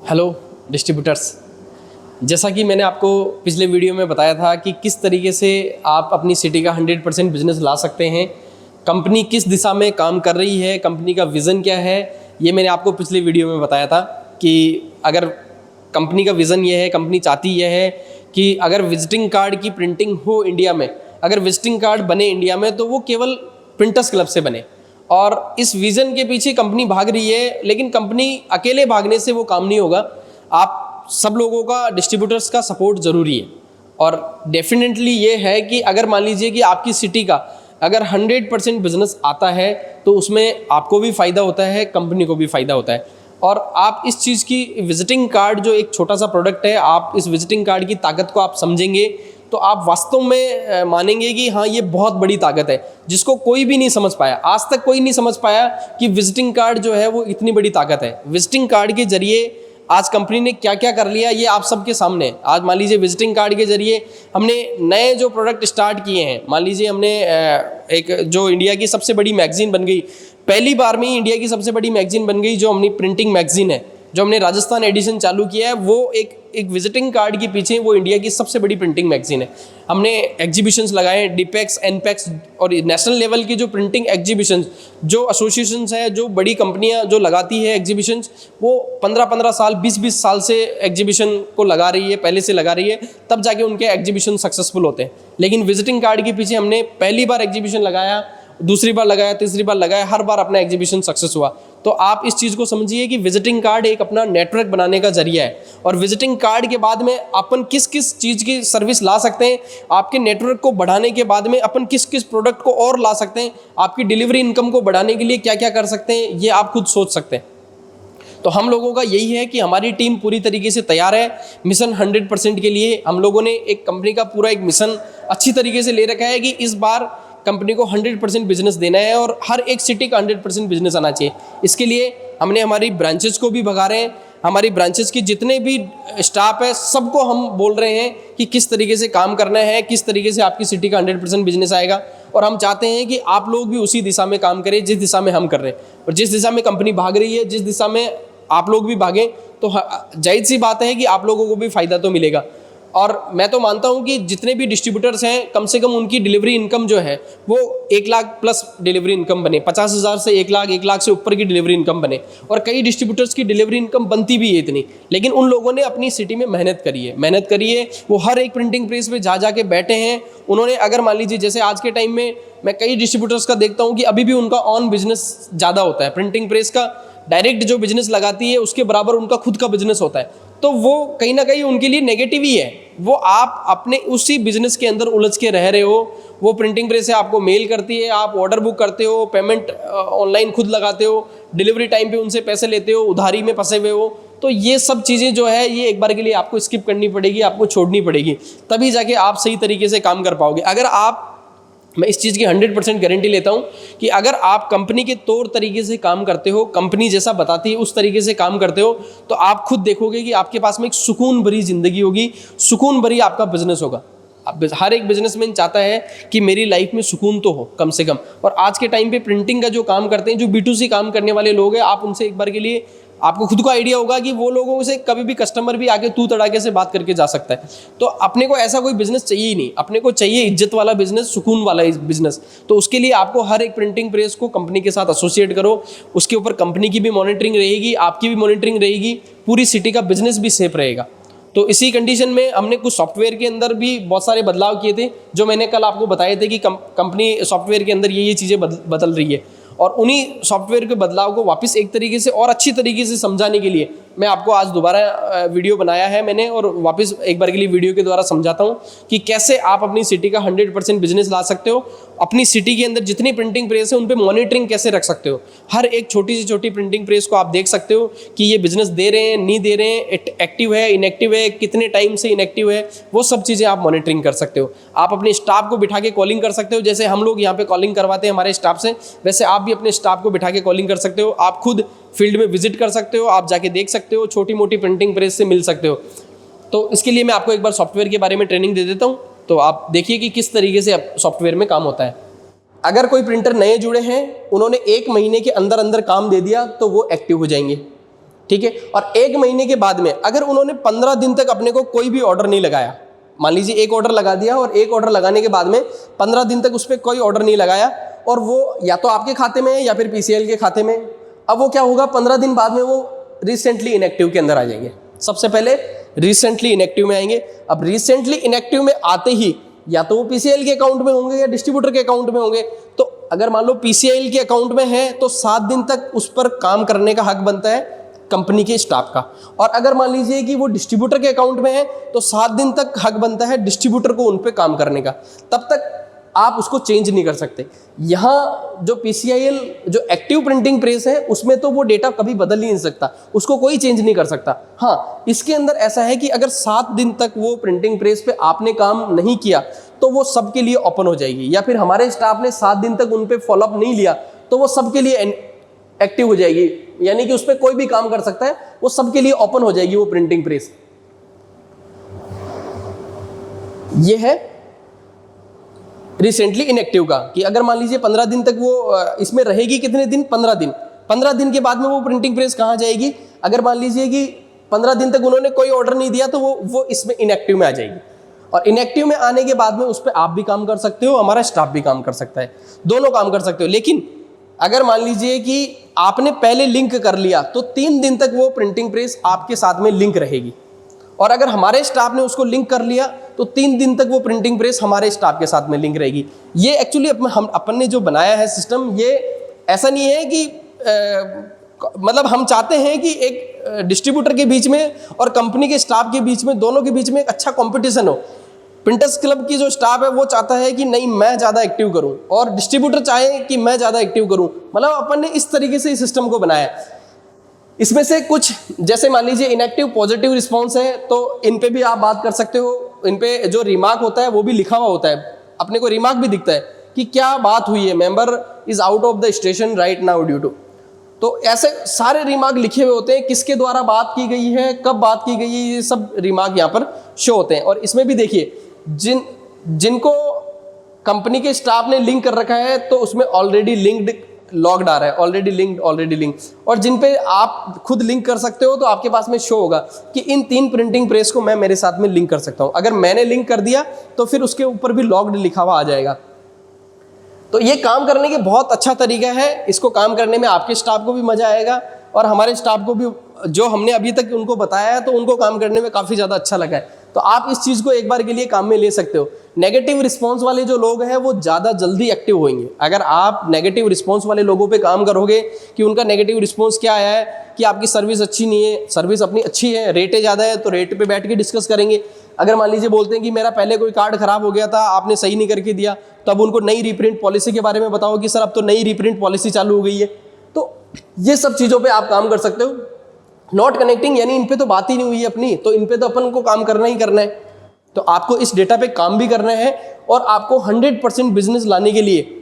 Hello distributors, जैसा कि मैंने आपको पिछले वीडियो में बताया था कि किस तरीके से आप अपनी सिटी का 100% बिजनेस ला सकते हैं, कंपनी किस दिशा में काम कर रही है, कंपनी का विज़न क्या है, ये मैंने आपको पिछले वीडियो में बताया था कि अगर कंपनी का विज़न ये है, कंपनी चाहती यह है कि अगर विजिटिंग कार्ड की प्रिंटिंग हो इंडिया में, अगर विजिटिंग कार्ड बने इंडिया में तो वो केवल प्रिंटर्स क्लब से बने। और इस विज़न के पीछे कंपनी भाग रही है, लेकिन कंपनी अकेले भागने से वो काम नहीं होगा। आप सब लोगों का, डिस्ट्रीब्यूटर्स का सपोर्ट ज़रूरी है। और डेफिनेटली ये है कि अगर मान लीजिए कि आपकी सिटी का अगर 100% बिजनेस आता है तो उसमें आपको भी फ़ायदा होता है, कंपनी को भी फ़ायदा होता है। और आप इस चीज़ की, विजिटिंग कार्ड जो एक छोटा सा प्रोडक्ट है, आप इस विजिटिंग कार्ड की ताकत को आप समझेंगे तो आप वास्तव में मानेंगे कि हाँ, ये बहुत बड़ी ताकत है जिसको कोई भी नहीं समझ पाया। आज तक कोई नहीं समझ पाया कि विजिटिंग कार्ड जो है वो इतनी बड़ी ताकत है। विजिटिंग कार्ड के जरिए आज कंपनी ने क्या क्या कर लिया ये आप सबके सामने है। आज मान लीजिए विजिटिंग कार्ड के जरिए हमने नए जो प्रोडक्ट स्टार्ट किए हैं, मान लीजिए हमने एक जो इंडिया की सबसे बड़ी मैगजीन बन गई, पहली बार में ही इंडिया की सबसे बड़ी मैगजीन बन गई जो अपनी प्रिंटिंग मैगजीन है, जो हमने राजस्थान एडिशन चालू किया है, वो एक विजिटिंग कार्ड के पीछे वो इंडिया की सबसे बड़ी प्रिंटिंग मैगजीन है। हमने एग्जीबिशंस लगाए, डिपेक्स, एनपेक्स और नेशनल लेवल की जो प्रिंटिंग एग्जीबिशंस, जो एसोसिएशंस है, जो बड़ी कंपनियां जो लगाती है एग्जीबिशंस, वो 15-15 साल, 20-20 साल से एग्जीबिशन को लगा रही है, पहले से लगा रही है, तब जाके उनके एग्जीबिशन सक्सेसफुल होते हैं। लेकिन विजिटिंग कार्ड के पीछे हमने पहली बार एग्जीबिशन लगाया, दूसरी बार लगाया, तीसरी बार लगाया, हर बार अपना एग्जीबिशन सक्सेस हुआ। तो आप इस चीज़ को समझिए कि विजिटिंग कार्ड एक अपना नेटवर्क बनाने का जरिया है। और विजिटिंग कार्ड के बाद में अपन किस किस चीज़ की सर्विस ला सकते हैं, आपके नेटवर्क को बढ़ाने के बाद में अपन किस किस प्रोडक्ट को और ला सकते हैं, आपकी डिलीवरी इनकम को बढ़ाने के लिए क्या क्या कर सकते हैं, ये आप खुद सोच सकते हैं। तो हम लोगों का यही है कि हमारी टीम पूरी तरीके से तैयार है मिशन 100% के लिए। हम लोगों ने एक कंपनी का पूरा एक मिशन अच्छी तरीके से ले रखा है कि इस बार कंपनी को 100% बिजनेस देना है और हर एक सिटी का 100% बिजनेस आना चाहिए। इसके लिए हमने हमारी ब्रांचेस को भी भगा रहे हैं, हमारी ब्रांचेस की जितने भी स्टाफ है सबको हम बोल रहे हैं कि किस तरीके से काम करना है, किस तरीके से आपकी सिटी का 100% बिजनेस आएगा। और हम चाहते हैं कि आप लोग भी उसी दिशा में काम करें जिस दिशा में हम कर रहे हैं। और जिस दिशा में कंपनी भाग रही है, जिस दिशा में आप लोग भी भागें, तो जाहिर सी बात है कि आप लोगों को भी फ़ायदा तो मिलेगा। और मैं तो मानता हूं कि जितने भी डिस्ट्रीब्यूटर्स हैं, कम से कम उनकी डिलीवरी इनकम जो है वो 1 लाख प्लस डिलीवरी इनकम बने, 50,000 से 1 लाख, 1 लाख से ऊपर की डिलीवरी इनकम बने। और कई डिस्ट्रीब्यूटर्स की डिलीवरी इनकम बनती भी है इतनी, लेकिन उन लोगों ने अपनी सिटी में मेहनत करी है। वो हर एक प्रिंटिंग प्रेस पे जा जाके बैठे हैं। उन्होंने, अगर मान लीजिए जैसे आज के टाइम में मैं कई डिस्ट्रीब्यूटर्स का देखता हूँ कि अभी भी उनका ऑन बिजनेस ज़्यादा होता है। प्रिंटिंग प्रेस का डायरेक्ट जो बिजनेस लगाती है उसके बराबर उनका खुद का बिजनेस होता है। तो वो कहीं ना कहीं उनके लिए नेगेटिव ही है। वो आप अपने उसी बिजनेस के अंदर उलझ के रह रहे हो। वो प्रिंटिंग प्रेस से आपको मेल करती है, आप ऑर्डर बुक करते हो, पेमेंट ऑनलाइन खुद लगाते हो, डिलीवरी टाइम पे उनसे पैसे लेते हो, उधारी में फंसे हुए हो। तो ये सब चीज़ें जो है ये एक बार के लिए आपको स्किप करनी पड़ेगी, आपको छोड़नी पड़ेगी, तभी जाके आप सही तरीके से काम कर पाओगे। अगर आप, मैं इस चीज़ की 100% गारंटी लेता हूं कि अगर आप कंपनी के तौर तरीके से काम करते हो, कंपनी जैसा बताती है उस तरीके से काम करते हो, तो आप खुद देखोगे कि आपके पास में एक सुकून भरी जिंदगी होगी, सुकून भरी आपका बिजनेस होगा। हर एक बिजनेसमैन चाहता है कि मेरी लाइफ में सुकून तो हो कम से कम। और आज के टाइम पे प्रिंटिंग का जो काम करते हैं, जो B2C काम करने वाले लोग हैं, आप उनसे एक बार के लिए, आपको खुद को आइडिया होगा कि वो लोगों से कभी भी कस्टमर भी आके तू तड़ाके से बात करके जा सकता है। तो अपने को ऐसा कोई बिजनेस चाहिए ही नहीं, अपने को चाहिए इज्जत वाला बिजनेस, सुकून वाला बिजनेस। तो उसके लिए आपको हर एक प्रिंटिंग प्रेस को कंपनी के साथ एसोसिएट करो, उसके ऊपर कंपनी की भी मॉनिटरिंग रहेगी, आपकी भी मॉनिटरिंग रहेगी, पूरी सिटी का बिजनेस भी सेफ रहेगा। तो इसी कंडीशन में हमने कुछ सॉफ्टवेयर के अंदर भी बहुत सारे बदलाव किए थे, जो मैंने कल आपको बताए थे कि कंपनी सॉफ्टवेयर के अंदर ये चीज़ें बदल रही है। और उन्हीं सॉफ्टवेयर के बदलाव को वापस एक तरीके से और अच्छी तरीके से समझाने के लिए मैं आपको आज दोबारा वीडियो बनाया है मैंने, और वापस एक बार के लिए वीडियो के द्वारा समझाता हूँ कि कैसे आप अपनी सिटी का 100% बिजनेस ला सकते हो। अपनी सिटी के अंदर जितनी प्रिंटिंग प्रेस है उन पे मॉनिटरिंग कैसे रख सकते हो। हर एक छोटी से छोटी प्रिंटिंग प्रेस को आप देख सकते हो कि ये बिजनेस दे रहे हैं, नहीं दे रहे हैं, एक्टिव है, इनएक्टिव है, कितने टाइम से इनएक्टिव है, वो सब चीज़ें आप मॉनिटरिंग कर सकते हो। आप अपने स्टाफ को बिठा के कॉलिंग कर सकते हो, जैसे हम लोग यहाँ पे कॉलिंग करवाते हैं हमारे स्टाफ से, वैसे आप भी अपने स्टाफ को बिठा के कॉलिंग कर सकते हो। आप खुद फील्ड में विजिट कर सकते हो, आप जाके देख सकते हो, छोटी मोटी प्रिंटिंग प्रेस से मिल सकते हो। तो इसके लिए मैं आपको एक बार सॉफ्टवेयर के बारे में ट्रेनिंग दे देता हूँ, तो आप देखिए कि किस तरीके से सॉफ्टवेयर में काम होता है। अगर कोई प्रिंटर नए जुड़े हैं, उन्होंने 1 महीने के अंदर अंदर काम दे दिया तो वो एक्टिव हो जाएंगे। ठीक है। और 1 महीने के बाद में अगर उन्होंने 15 दिन तक अपने को कोई भी ऑर्डर नहीं लगाया, मान लीजिए एक ऑर्डर लगा दिया और एक ऑर्डर लगाने के बाद में 15 दिन तक उस पर कोई ऑर्डर नहीं लगाया और वो या तो आपके खाते में है या फिर पीसीएल के खाते में, अब वो क्या होगा, 15 दिन बाद में वो रिसेंटली इनएक्टिव के अंदर आ जाएंगे। सबसे पहले रिसेंटली इनएक्टिव में आएंगे। अब रिसेंटली इनएक्टिव में आते ही या तो वो पीसीएल के अकाउंट में होंगे या डिस्ट्रीब्यूटर के अकाउंट में होंगे। तो अगर मान लो पीसीएल के अकाउंट में है तो 7 दिन तक उस पर काम करने का हक बनता है कंपनी के स्टाफ का, और अगर मान लीजिए कि वो डिस्ट्रीब्यूटर के अकाउंट में है तो 7 दिन तक हक बनता है डिस्ट्रीब्यूटर को उन पे काम करने का। तब तक आप उसको चेंज नहीं कर सकते। यहाँ जो पीसीआईएल जो एक्टिव प्रिंटिंग प्रेस है उसमें तो वो डेटा कभी बदल ही नहीं सकता, उसको कोई चेंज नहीं कर सकता। हाँ, इसके अंदर ऐसा है कि अगर 7 दिन तक वो प्रिंटिंग प्रेस पे आपने काम नहीं किया तो वो सबके लिए ओपन हो जाएगी, या फिर हमारे स्टाफ ने 7 दिन तक उन पे फॉलोअप नहीं लिया तो वो सबके लिए एक्टिव हो जाएगी, यानी कि उस पर कोई भी काम कर सकता है, वो सबके लिए ओपन हो जाएगी वो प्रिंटिंग प्रेस। ये है रिसेंटली इनएक्टिव का, कि अगर मान लीजिए 15 दिन तक वो इसमें रहेगी, कितने दिन, 15 दिन। 15 दिन के बाद में वो प्रिंटिंग प्रेस कहाँ जाएगी, अगर मान लीजिए कि 15 दिन तक उन्होंने कोई ऑर्डर नहीं दिया तो वो इसमें इनएक्टिव में आ जाएगी। और इनएक्टिव में आने के बाद में उस पर आप भी काम कर सकते हो, हमारा स्टाफ भी काम कर सकता है, दोनों काम कर सकते हो। लेकिन अगर मान लीजिए कि आपने पहले लिंक कर लिया तो 3 दिन तक वो प्रिंटिंग प्रेस आपके साथ में लिंक रहेगी, और अगर हमारे स्टाफ ने उसको लिंक कर लिया तो 3 दिन तक वो प्रिंटिंग प्रेस हमारे स्टाफ के साथ में लिंक रहेगी। ये एक्चुअली हम अपन ने जो बनाया है सिस्टम, ये ऐसा नहीं है कि मतलब हम चाहते हैं कि एक डिस्ट्रीब्यूटर के बीच में और कंपनी के स्टाफ के बीच में, दोनों के बीच में एक अच्छा कंपटीशन हो। प्रिंटर्स क्लब की जो स्टाफ है वो चाहता है कि नहीं मैं ज़्यादा एक्टिव करूं, और डिस्ट्रीब्यूटर चाहे कि मैं ज़्यादा एक्टिव करूं। मतलब अपन ने इस तरीके से इस सिस्टम को बनाया है। इसमें से कुछ जैसे मान लीजिए इनएक्टिव पॉजिटिव रिस्पॉन्स है तो इन पे भी आप बात कर सकते हो। इन पे जो रिमार्क होता है वो भी लिखा हुआ होता है, अपने को रिमार्क भी दिखता है कि क्या बात हुई है, member is out of the station right now due to. तो ऐसे सारे रिमार्क लिखे हुए होते हैं, किसके द्वारा बात की गई है, कब बात की गई है, ये सब रिमार्क यहाँ पर शो होते हैं। और इसमें भी देखिए जिनको कंपनी के स्टाफ ने लिंक कर रखा है तो उसमें ऑलरेडी लिंक्ड लॉग्ड आ रहा है, ऑलरेडी लिंक। और जिन पे आप खुद लिंक कर सकते हो तो आपके पास में शो होगा कि इन 3 प्रिंटिंग प्रेस को मैं मेरे साथ में लिंक कर सकता हूं। अगर मैंने लिंक कर दिया तो फिर उसके ऊपर भी लॉग्ड लिखा हुआ आ जाएगा। तो ये काम करने के बहुत अच्छा तरीका है। इसको काम करने में आपके स्टाफ को भी मजा आएगा और हमारे स्टाफ को भी, जो हमने अभी तक उनको बताया है तो उनको काम करने में काफ़ी ज़्यादा अच्छा लगा है। तो आप इस चीज़ को एक बार के लिए काम में ले सकते हो। नेगेटिव रिस्पांस वाले जो लोग हैं वो ज़्यादा जल्दी एक्टिव होंगे। अगर आप नेगेटिव रिस्पांस वाले लोगों पे काम करोगे कि उनका नेगेटिव रिस्पांस क्या आया है कि आपकी सर्विस अच्छी नहीं है, सर्विस अपनी अच्छी है, रेटें ज़्यादा है तो रेट पे बैठ के डिस्कस करेंगे। अगर मान लीजिए बोलते हैं कि मेरा पहले कोई कार्ड खराब हो गया था, आपने सही नहीं करके दिया, तब उनको नई रीप्रिंट पॉलिसी के बारे में बताओ कि सर अब तो नई रीप्रिंट पॉलिसी चालू हो गई है। तो ये सब चीज़ों पर आप काम कर सकते हो। नॉट कनेक्टिंग यानी इन पे तो बात ही नहीं हुई है अपनी, तो इन पे तो अपन को काम करना ही करना है। तो आपको इस डेटा पे काम भी करना है और आपको 100% बिजनेस लाने के लिए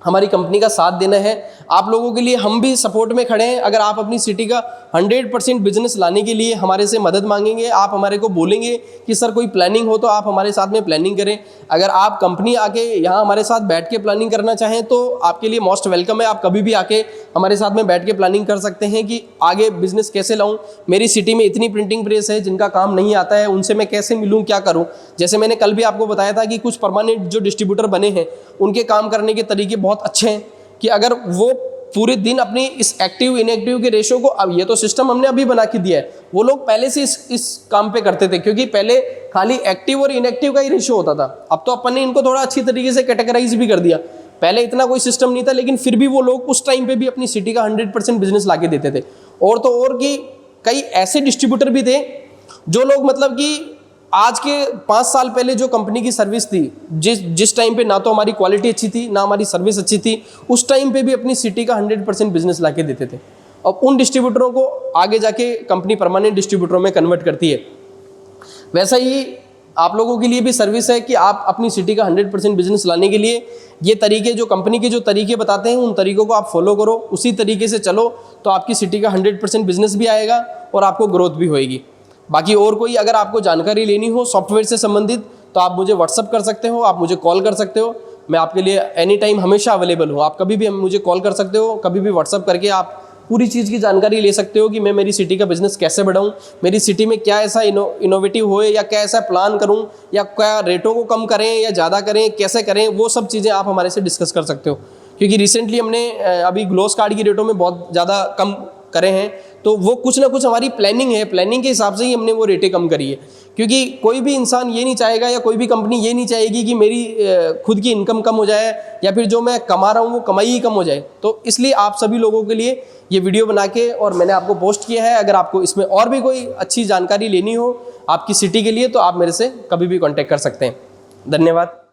हमारी कंपनी का साथ देना है। आप लोगों के लिए हम भी सपोर्ट में खड़े हैं। अगर आप अपनी सिटी का 100% बिजनेस लाने के लिए हमारे से मदद मांगेंगे, आप हमारे को बोलेंगे कि सर कोई प्लानिंग हो तो आप हमारे साथ में प्लानिंग करें। अगर आप कंपनी आके यहाँ हमारे साथ बैठ के प्लानिंग करना चाहें तो आपके लिए मोस्ट वेलकम है। आप कभी भी आके हमारे साथ में बैठ के प्लानिंग कर सकते हैं कि आगे बिजनेस कैसे लाऊं, मेरी सिटी में इतनी प्रिंटिंग प्रेस है जिनका काम नहीं आता है, उनसे मैं कैसे मिलूं, क्या करूं। जैसे मैंने कल भी आपको बताया था कि कुछ परमानेंट जो डिस्ट्रीब्यूटर बने हैं उनके काम करने के तरीके बहुत अच्छे हैं कि अगर वो पूरे दिन अपनी इस एक्टिव इनएक्टिव के रेशो को, अब ये तो सिस्टम हमने अभी बना के दिया है, वो लोग पहले से इस काम पे करते थे क्योंकि पहले खाली एक्टिव और इनएक्टिव का ही रेशो होता था। अब तो अपन ने इनको थोड़ा अच्छी तरीके से कैटेगराइज भी कर दिया। पहले इतना कोई सिस्टम नहीं था, लेकिन फिर भी वो लोग उस टाइम पे भी अपनी सिटी का 100% बिजनेस ला के देते थे। और तो और कि कई ऐसे डिस्ट्रीब्यूटर भी थे जो लोग मतलब कि आज के 5 साल पहले जो कंपनी की सर्विस थी, जिस टाइम पे ना तो हमारी क्वालिटी अच्छी थी ना हमारी सर्विस अच्छी थी, उस टाइम पे भी अपनी सिटी का 100% बिजनेस ला के देते थे। और उन डिस्ट्रीब्यूटरों को आगे जाके कंपनी परमानेंट डिस्ट्रीब्यूटरों में कन्वर्ट करती है। वैसा ही आप लोगों के लिए भी सर्विस है कि आप अपनी सिटी का 100% बिजनेस लाने के लिए ये तरीके, जो कंपनी के जो तरीके बताते हैं, उन तरीकों को आप फॉलो करो, उसी तरीके से चलो तो आपकी सिटी का 100% बिजनेस भी आएगा और आपको ग्रोथ भी होएगी। बाकी और कोई अगर आपको जानकारी लेनी हो सॉफ्टवेयर से संबंधित तो आप मुझे व्हाट्सअप कर सकते हो, आप मुझे कॉल कर सकते हो। मैं आपके लिए एनी टाइम हमेशा अवेलेबल हूँ। आप कभी भी मुझे कॉल कर सकते हो, कभी भी व्हाट्सअप करके आप पूरी चीज़ की जानकारी ले सकते हो कि मैं मेरी सिटी का बिजनेस कैसे बढ़ाऊँ, मेरी सिटी में क्या ऐसा इनोवेटिव होए या क्या ऐसा प्लान करूँ, या क्या रेटों को कम करें या ज़्यादा करें, कैसे करें, वो सब चीज़ें आप हमारे से डिस्कस कर सकते हो। क्योंकि रिसेंटली हमने अभी ग्लोस कार्ड की रेटों में बहुत ज़्यादा कम करे हैं, तो वो कुछ ना कुछ हमारी प्लानिंग है, प्लानिंग के हिसाब से ही हमने वो रेटें कम करी है। क्योंकि कोई भी इंसान ये नहीं चाहेगा या कोई भी कंपनी ये नहीं चाहेगी कि मेरी खुद की इनकम कम हो जाए या फिर जो मैं कमा रहा हूँ वो कमाई ही कम हो जाए। तो इसलिए आप सभी लोगों के लिए ये वीडियो बना के और मैंने आपको पोस्ट किया है। अगर आपको इसमें और भी कोई अच्छी जानकारी लेनी हो आपकी सिटी के लिए तो आप मेरे से कभी भी कॉन्टैक्ट कर सकते हैं। धन्यवाद।